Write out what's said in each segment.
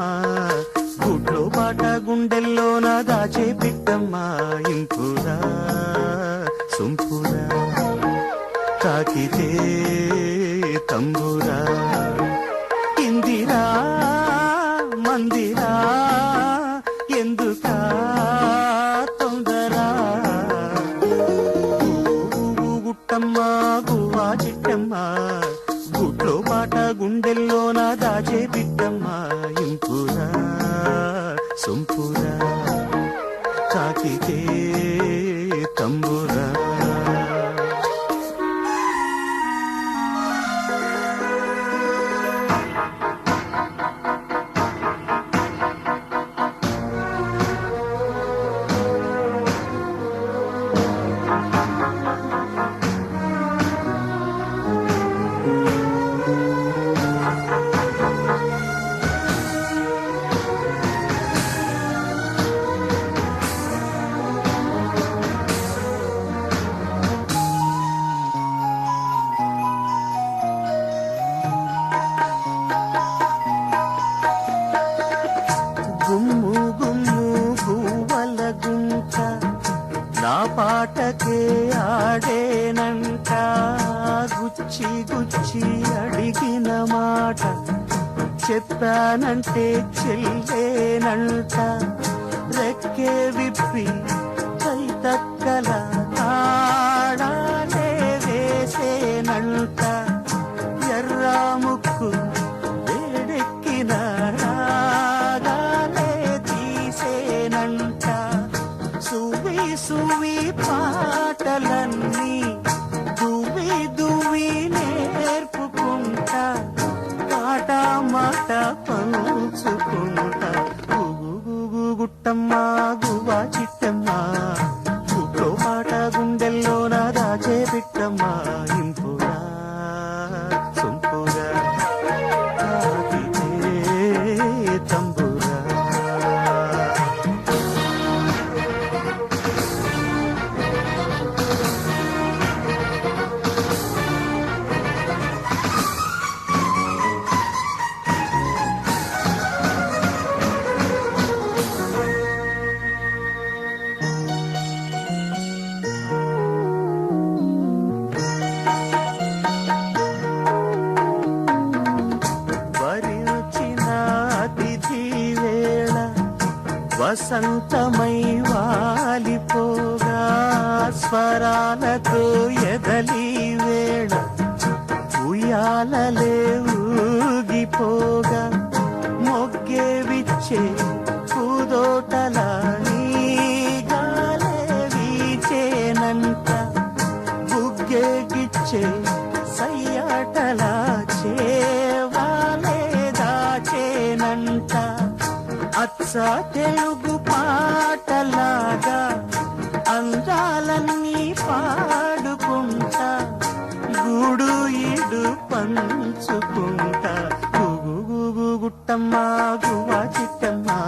చిట్టమ్మా గుడ్లో పాట గుండెల్లోన దాచే పిట్టమ్మా ఇంపురా సొంపురా తాకితే తంబురా ఇందిరా మందిరా ఎందుకా తొందరా గుట్టమ్మా గువ్వా చిట్టమ్మా గుడ్లో పాట గుండెల్లోన దాచే పిట్టమ్మా ఇంపురా సొంపురా తాకితే తంబురా గుమ్ము గుమ్ము గువ్వల గుంట నా పాటకే ఆడేనంట గుచ్చి గుచ్చి అడిగిన మాట చెప్పానంటే చెల్లేనంట రెక్కే విప్పి కైతక్కల తాడాలే వేసేనంట ఎర్రా ముక్కు వేడెక్కిన సువి సువి పాటలన్నీ దువి దువి నేర్పుకుంటా పాట మాట పంచుకుంటా గుగు గుట్టమ్మా గువ్వా చిట్టమ్మా గుట్లో పాట గుండెల్లోన దాచే పిట్టమ్మా ఇంపురా సొంపురా తాకితే తంబురా వసంతమై వాలిపోగా స్వరాలతో ఎదలి వేళ ఉయ్యాలలే ఊగిపోగా మొగ్గే విచ్చే పూదోటలా గాలే వీచేనంట బుగ్గే గిచ్చే సయ్యాటలా చేవాలే దాచేనంట అచ్చ తెలుగు పాటలాగా అందాలన్నీ పాడుకుంటా గూడు ఈడు పంచుకుంటా గుగు గుట్టమ్మా గువ్వా చిట్టమ్మా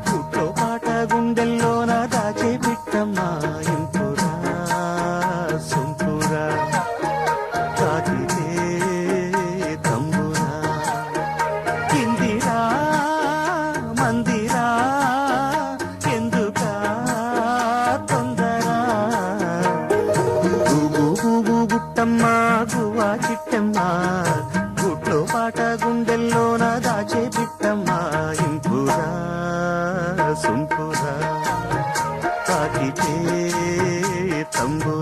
గుట్లో పాట గుండెల్లోన దాచే పిట్టమ్మా ఇంపురా సొంపురా తాకితే తంబురా ఇందిరా మందిరా ఎందుకా తొందరా గుగు గుట్టమ్మా గువ్వా చిట్టమ్మా గుట్లో పాట గుండెల్లోన దాచే పిట్టమ్మా ఇంపురా సొంపురా తాకితే తంబు